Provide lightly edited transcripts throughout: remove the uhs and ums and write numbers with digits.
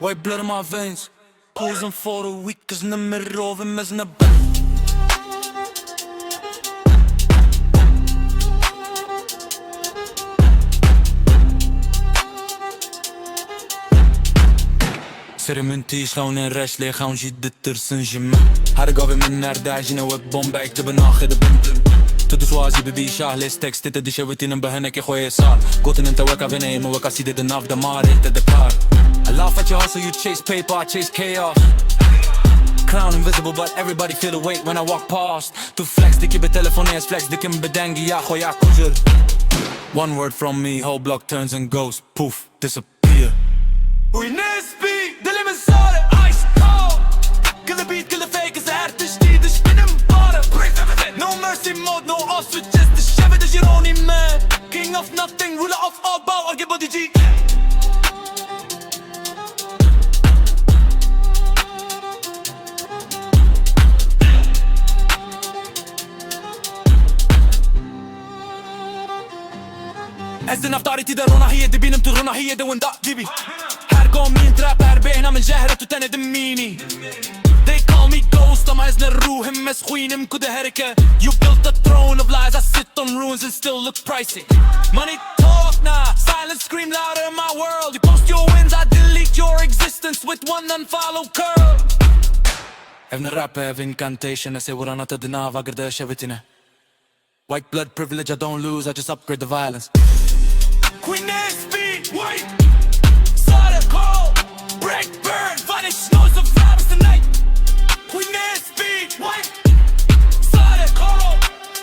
White blood in my veins, posing for the weak, cause nummer over mezna. سرمنتي شلون نرش لي خاون جد الترسن جمع هرقابي من نار داجنا وبومبا يكتب ناخد بنت تدسوازي ببي شاه تكست تدي شويتي نبهنك يا خويا صار قلت انت وكا فينيم وكا سيدي دناف دمار انت دكار I laugh at your hustle, you chase paper, I chase chaos. Clown invisible but everybody feel the weight when I walk past. To flex dikki betelefoneers flex dikim bedengi ya khoya kujur. One word from me, whole block turns and goes poof, disappear. We Nesby, the limit solid, ice cold. Kill the beat, kill the fake, is her تجديد spinning bottom. No mercy mode, no ostrich, just the Chevy the Gironi man. King of nothing, ruler of all, bow, I'll give body G. أزن أفطاري تدرونا هي دي بينم ترونا هي دي وندق جيبي هرقوم مين تراب هربينا من جهرة وتاني دميني They call me ghost أما إذن الروح مسخوين مكودة هركة You built the throne of lies I sit on ruins and still look pricey Money talk nah Silence scream louder in my world You post your wins I delete your existence with one unfollow curl Evne rap have incantation I say what I'm not a dinav agarda shevetine White blood privilege I don't lose I just upgrade the violence Queen Nesby, white Solid cold, break, burn Vanish, noise of vibes tonight Queen Nesby, white Solid cold,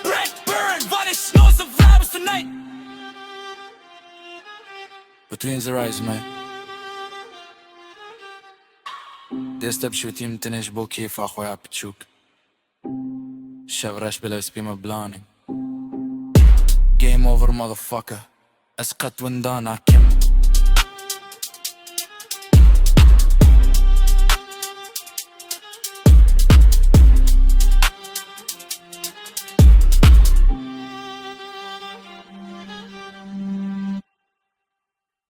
break, burn Vanish, noise of vibes tonight Between the rise, man Destep شوتيم تنش بو كيف أخويا بتشوك شفرش بلا سبيمة بلاني Game over motherfucker اسقط وندان عكم